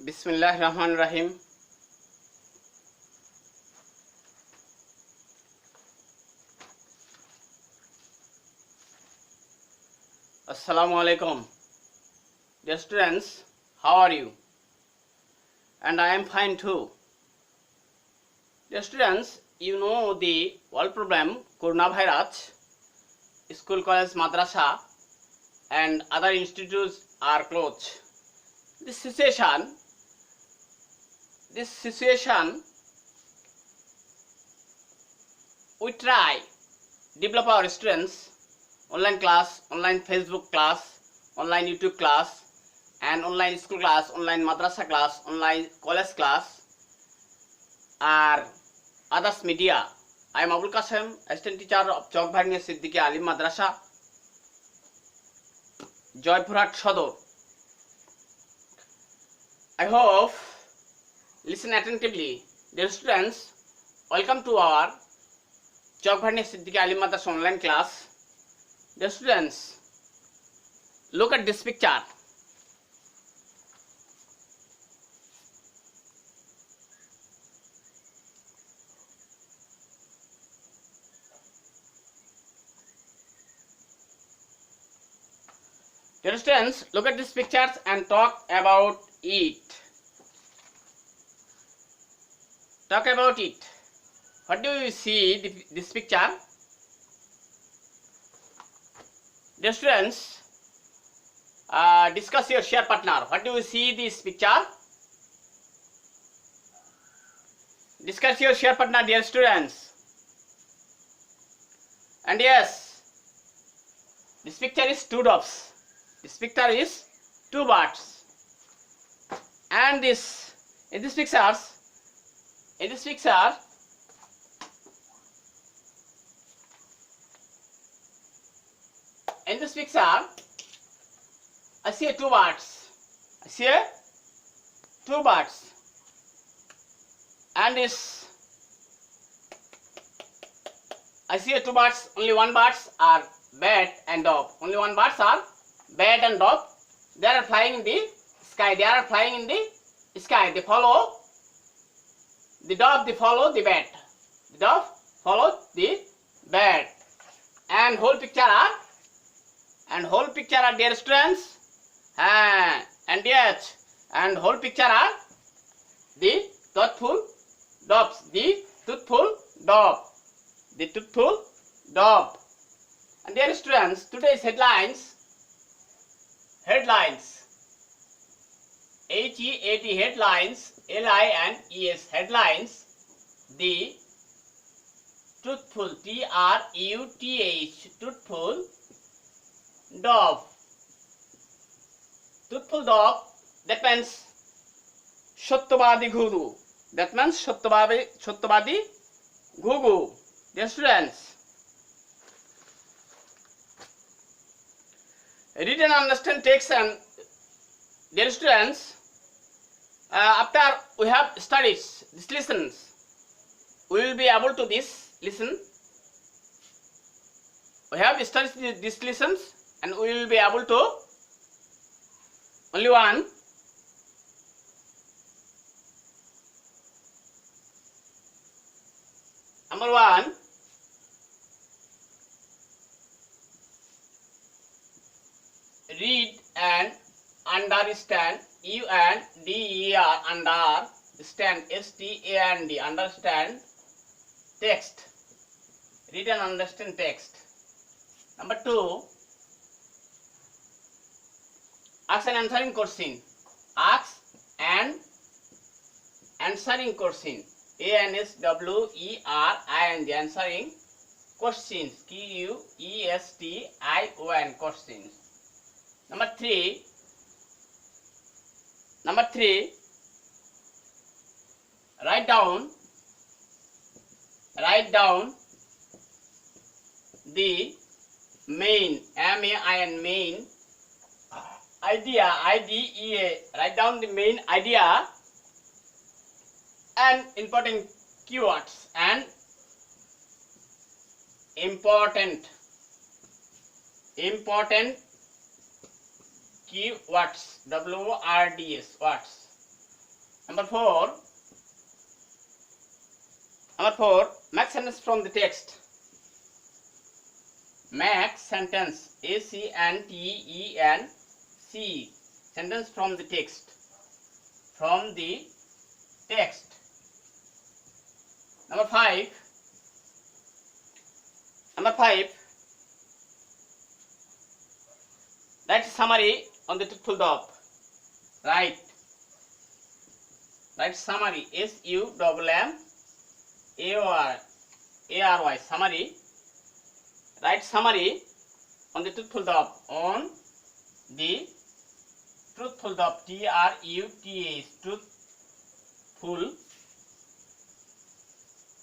बिस्मिल्लाहिर रहमानिर Rahim. Assalamu alaikum. Dear students, how are you? And I am fine too. Dear students, you know the world problem coronavirus, school, college, madrasa and other institutes are closed. This situation we try develop our students online class, online Facebook class, online YouTube class and online school class, online madrasa class, online college class or others media. I am Abul Qasim, assistant teacher of Chowk Bhagnia Siddiqui Alim Madrasa, Joypurhat Shodor. I hope listen attentively. Dear students, welcome to our Chowk Bhagnia Siddiqui Alim Madrasa online class. Dear students, look at this picture. Dear students, look at these pictures and talk about it. Talk about it. What do you see this picture? Dear students, discuss your share partner. What do you see this picture? Discuss your share partner, dear students. And yes, this picture is two doves. This picture is two birds. And in this picture, I see two birds. And I see two birds. Only one birds are bat and dove. Only one birds are bat and dove. They are flying in the sky. They follow the dove. They follow the bat. The dove follow the bat. And whole picture are dear students. And whole picture are the truthful doves. The truthful dove. And dear students, today's headlines. H-E-A-T headlines. L-I-N-E-S headlines. The truthful T-R-U-T-H truthful dove. Truthful dove, that means Satyabadi Guru. That means Satyabadi Guru. Dear students, read and understand text. And dear students, after we have studied these lessons, we will be able to listen. We have studied these lessons and we will be able to only one. Number one, read and understand. U-N-D-E-R, understand. S-T-A-N-D, understand text. Read and understand text. Number two, ask and answering question. Ask and answering question. A-N-S-W-E-R-I-N-G, answering questions. Q-U-E-S-T-I-O-N, questions. Number three, write down the main, M-A-I-N, main idea, I-D-E-A. Write down the main idea and important keywords and important keywords, W-O-R-D-S, words. Number 4, make sentence from the text. Make sentence, A-C-N-T-E-N-C, sentence from the text. From the text. Number 5, write summary on the truthful verb. Write summary, S-U-M-M-A-R-Y, summary. Write summary on the truthful verb. On the truthful verb, T-R-U-T-H, truthful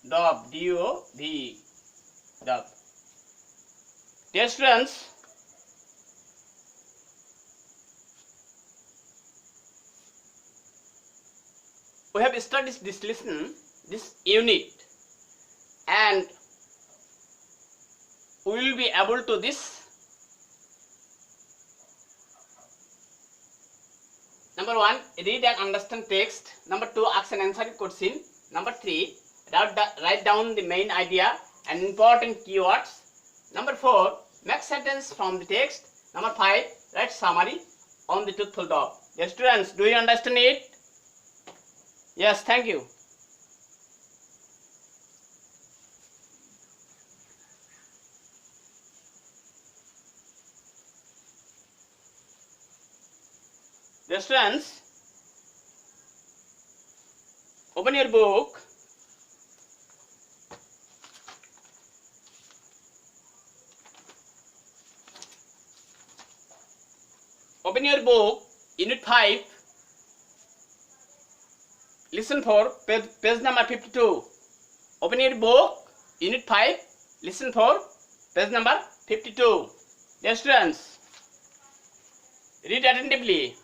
verb, D-O-V, verb. Dear students, we have studied this unit, and we will be able to this. Number 1, read and understand text. Number 2, ask and answer question. Number 3, write down the main idea and important keywords. Number 4, make sentence from the text. Number 5, write summary on the truthful verb. Dear students, do you understand it? Yes, thank you. Dear students, open your book. Open your book, Unit 5. Listen for page number 52. Open your book, Unit 5. Listen for page number 52. Dear students, read attentively.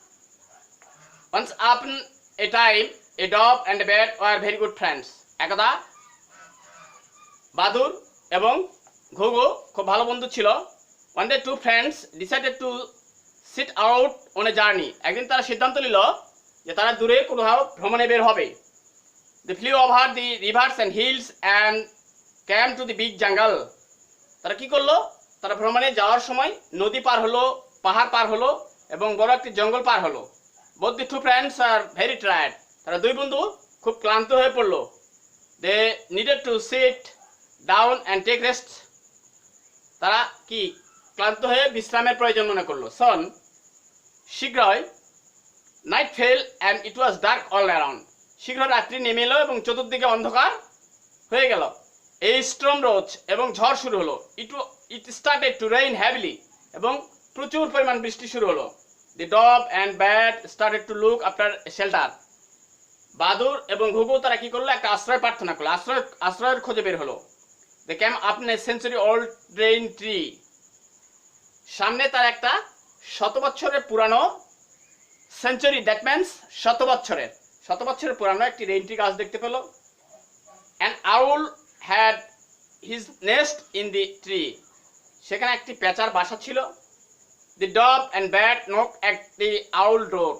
Once upon a time, a dog and a bird were very good friends. Ekada Badur ebong Ghugu খুব ভালো বন্ধু ছিল. One day two friends decided to set out on a journey. একদিন তারা সিদ্ধান্ত নিল যে তারা দূরে কোথাও ভ্রমণে বের হবে. They flew over the rivers and hills and came to the big jungle. তারা কি করলো? তারা ভ্রমণে যাওয়ার সময় নদী পার হলো, পাহাড় পার হলো এবং বড় একটি জঙ্গল পার হলো. Both the two friends are very tired. তারা দুই বন্ধু খুব ক্লান্ত হয়ে পড়লো. They needed to sit down and take rest. তারা কি ক্লান্ত হয়ে বিশ্রামের প্রয়োজন মনে করলো. Soon, শীঘ্রই night fell and it was dark all around. শীঘ্র রাত্রি নেমে এলো এবং চতুর্দিকে অন্ধকার হয়ে গেল. A storm rose এবং ঝড় শুরু হলো. It started to rain heavily এবং প্রচুর পরিমাণ বৃষ্টি শুরু হলো. The dog and bird started to look after a shelter. বাদুর এবং ঘুঘু তারা কি করলো? একটা আশ্রয় প্রার্থনা করলো, আশ্রয়ের খোঁজে বের হলো. They came upon a century old rain tree. সামনে তার একটা শত বছরের পুরানো, সেঞ্চুরি দ্যাট মিন্স শত বছরের পুরানো একটি রেইন ট্রি গাছ দেখতে পেল. An owl had his nest in the tree. সেখানে একটি পেঁচার বাসা ছিল. The dog and bird knocked at the owl door.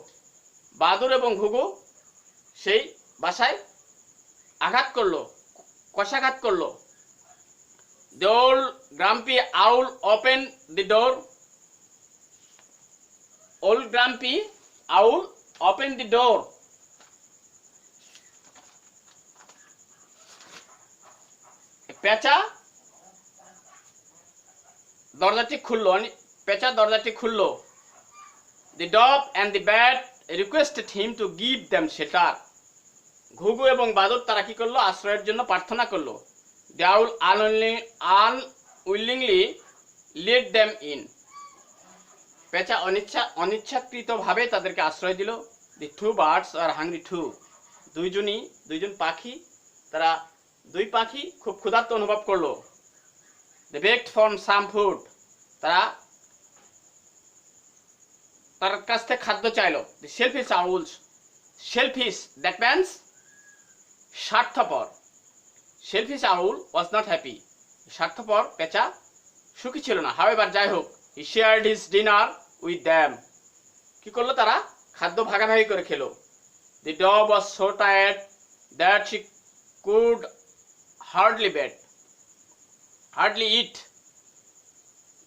বাদুর এবং ঘুঘু সেই বাসায় কষাঘাত করলো. The old grumpy owl opened the door. Old grumpy owl opened the door. পেঁচা দরজাটি খুললো. The dog and the bird requested him to give them shelter. ঘুঘু এবং বাদুর তারা কি করলো? আশ্রয়ের জন্য প্রার্থনা করলো. The owl unwillingly let them in. পেঁচা অনিচ্ছাকৃতভাবে তাদেরকে আশ্রয় দিল. The two birds are hungry too. দুইজন পাখি, তারা দুই পাখি খুব ক্ষুধার্ত অনুভব করলো. They begged for some food. তারা তার কাছ থেকে খাদ্য চাইলো. The shellfish owls. Shellfish, that means স্বার্থপর. Shellfish owl was not happy. স্বার্থপর পেঁচা সুখী ছিল না. However, যাই হোক, he shared his dinner with them. কি করলো? তারা খাদ্য ভাগাভাগি করে খেলো. The dove was so tired that she could hardly eat.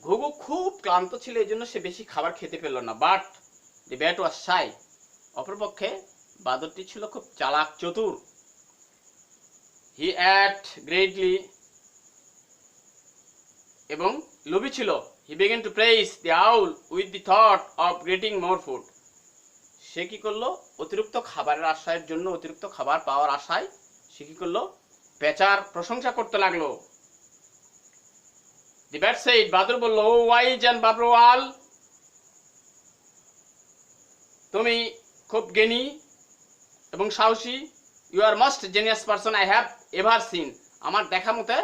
ঘুঘু খুব ক্লান্ত ছিল, এই জন্য সে বেশি খাবার খেতে পেল না। বাট দি ব্যাট ওয়াজ শাই। অপরপক্ষে বাদরটি ছিল খুব চালাক চতুর। হি অ্যাট গ্রেটলি, এবং লোভী ছিল। He began to praise the owl with the thought of getting more food. সে কি করলো? অতিরিক্ত খাবারের আশায়ের জন্য, অতিরিক্ত খাবার পাওয়ার আশায় সে কি করলো? পেঁচার প্রশংসা করতে লাগলো। দি ব্যাট সেইড, বাদর বলল, ও ওয়াইজ অ্যান্ড বাবরওয়াল, তুমি খুব জ্ঞানী এবং সাহসী। You are most genius person I have ever seen. আমার দেখা মতে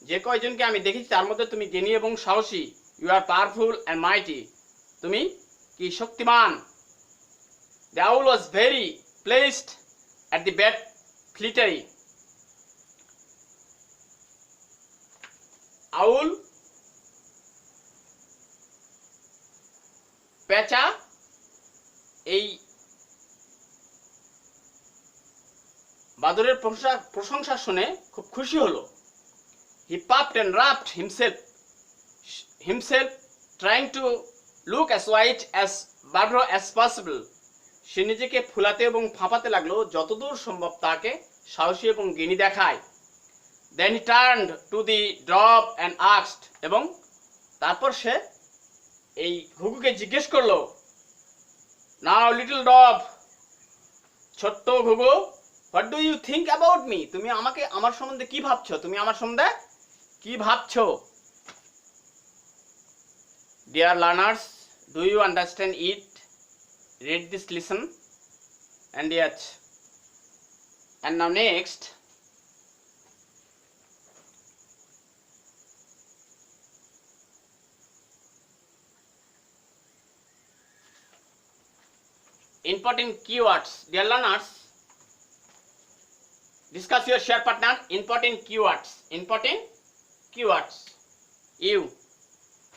যে কয়জনকে আমি দেখেছি তার মধ্যে তুমি জ্ঞানী এবং সাহসী। ইউ আর পাওয়ারফুল অ্যান্ড মাইটি, তুমি কি শক্তিমান। The owl was very pleased at the bat flattery. Owl, পেঁচা এই বাদরের প্রশংসা শুনে খুব খুশি হলো। He puffed and rubbed himself trying to look as white as Badro as possible. সে নিজেকে ফুলাতে এবং ফাঁপাতে লাগলো যতদূর সম্ভব তাকে সাহসী এবং জ্ঞানী দেখায়। Then he turned to the dove and asked, এবং তারপর সে এই ঘুঘুকে জিজ্ঞেস করলো, Now little dove, ছোট্ট ঘুঘু, what do you think about me? তুমি আমার সম্বন্ধে কি ভাবছো? তুমি আমার সম্বন্ধে কি ভাবছো? Dear learners, do you understand it? Read this lesson. And now next, important keywords. Dear learners, discuss your share partner. Important keywords. U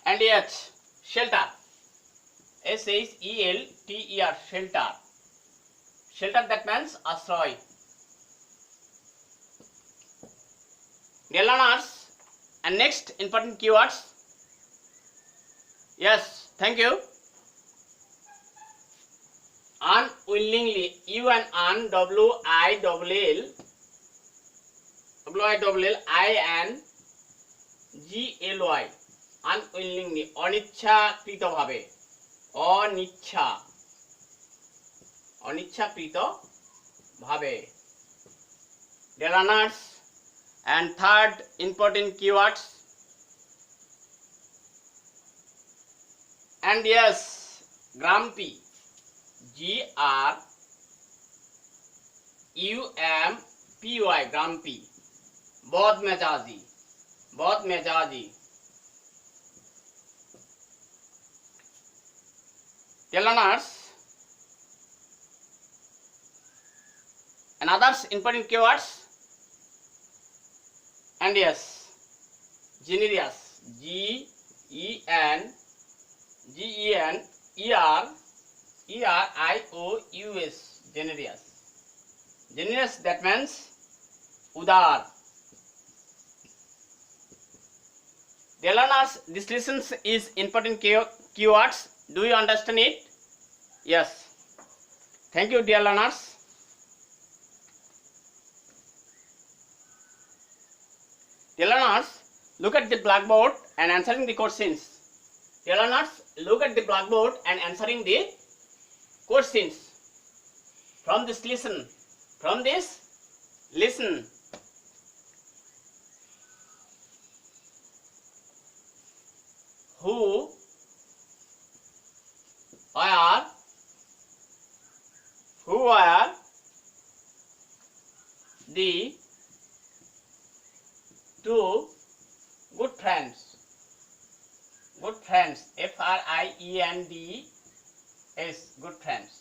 and H. Shelter. SHELTER. Shelter. Shelter, that means ashroy. Dear learners, and next important keywords. Yes, thank you. Unwillingly. U-N-WILLILL INGLY. Unwillingly, অনিচ্ছাকৃতভাবে। অনিচ্ছাকৃতভাবে। Dear learners, and third important keywords. And yes, grumpy. GRUMPY. grumpy. বদমেজাজি। Dear learners, and others important keywords. And yes, generous. GENERIOUS. Generous, that means udar. Dear learners, this lesson is important keywords. Do you understand it? Yes. Thank you, dear learners. Dear learners, look at the blackboard and answering the questions. Dear learners, look at the blackboard and answering the questions from this lesson. Who are the two good friends? FRIENDS. Good friends.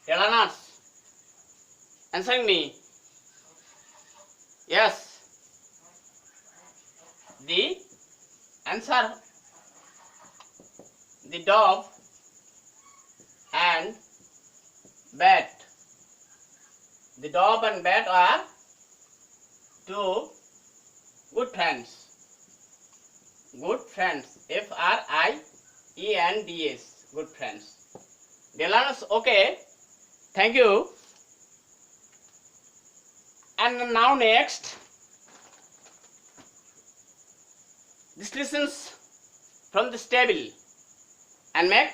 Dear learners, answering me. Yes. The answer, the dove and bat The dog and bat are two good friends. Good friends. Friends. Good friends. Dear learners, okay. Thank you. And now next, this listens from this table and make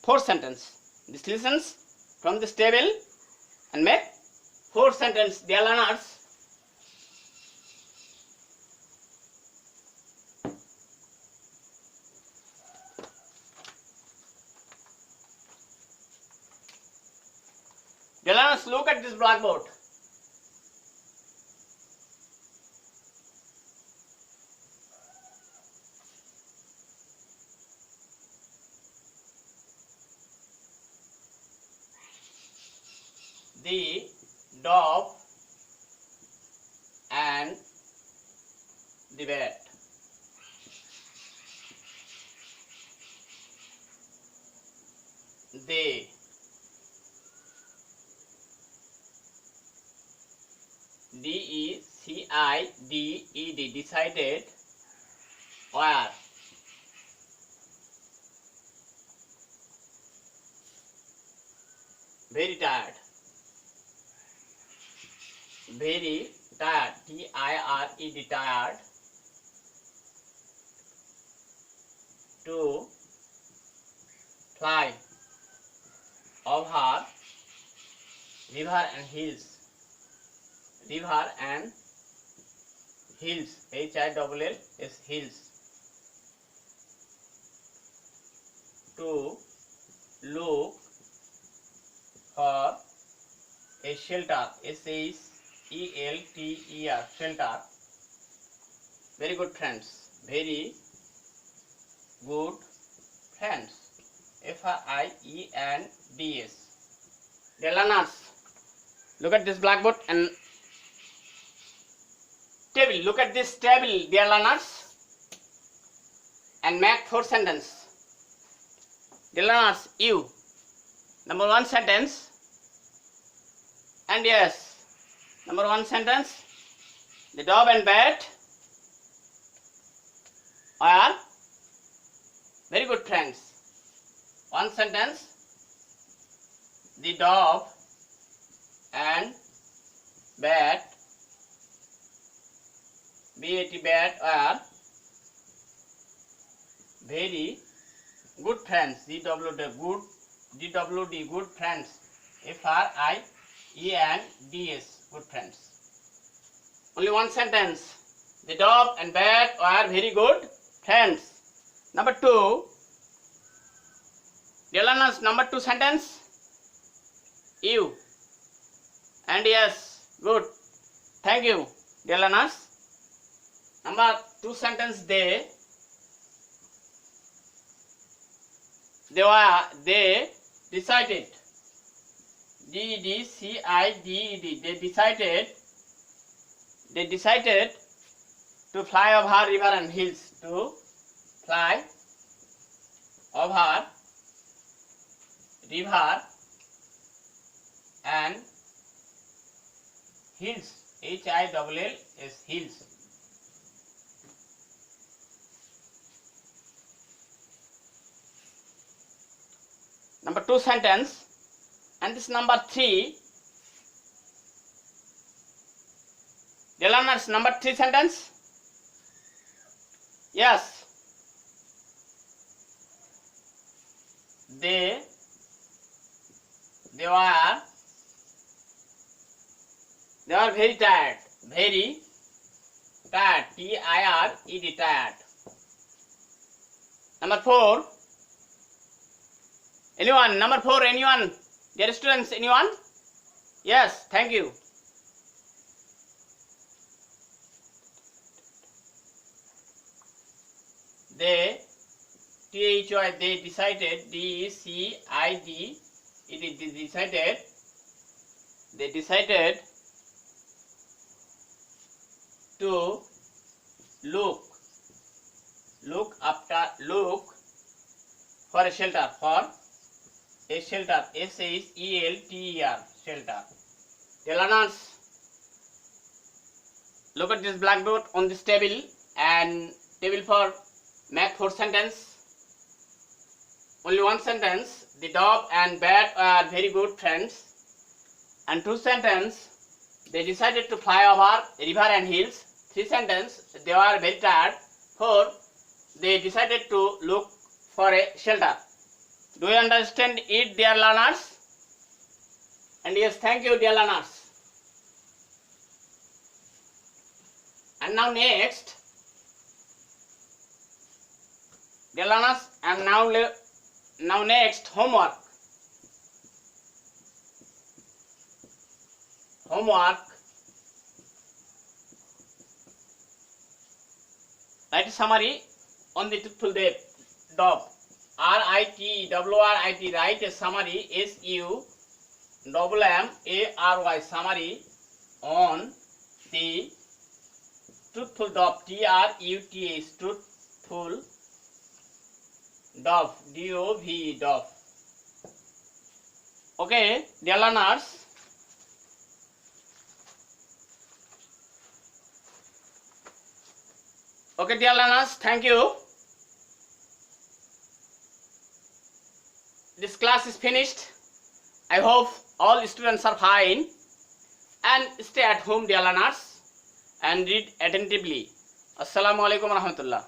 4 sentences. This listens from this table and make 4 sentences. Dear learners, look at this blackboard. The dog and the bat. They decided were very tired. Very tired. Tired. Tired. To fly over river and hills. River and hills. Hills. Hills. To look for a shelter. SHELTER. Shelter. Very good friends. Very good friends. FRIENDS. Dear learners, look at this blackboard and table. Look at this table, dear learners, and make 4 sentences. Dear learners, you. Number 1 sentence. And yes, number 1 sentence. The dog and bat are very good friends. 1 sentence. The dog and bat, bat are very good friends. GWD, good friends. FRIENDS, good friends. Only 1 sentence. The dog and bat are very good friends. Number 2. Dear learners, number 2 sentence. You. And yes, good. Thank you, dear learners. Number 2 sentence. They decided. They decided to fly over river and hills. To fly over river and hills. HILLS, hills. Number 2 sentence. And this number 3. Dear learners, number 3 sentence. Yes. They were very tired. Very tired. TIRED, tired. Number 4. Anyone? Number 4, anyone? Dear students, anyone? Yes, thank you. They decided, they decided to look for a shelter, SHELTER, shelter. Dear learners, look at this blackboard on this table, and table for make 4 sentence. Only 1 sentence. The dog and bat are very good friends. And 2 sentence. They decided to fly over river and hills. 3 sentence. They were very tired. 4. They decided to look for a shelter. Do you understand it, dear learners? And yes, thank you, dear learners. And now next, dear learners, and now next homework. Write a summary on the truthful dove. RITWRIT. Write a summary. SUMMARY. Summary on the truthful dove. TRUTH. Truthful dove. DOV. Dove. Okay, dear learners. Okay, dear learners, thank you. This class is finished. I hope all students are fine, and stay at home, dear learners, and read attentively. Assalamu alaikum warahmatullah.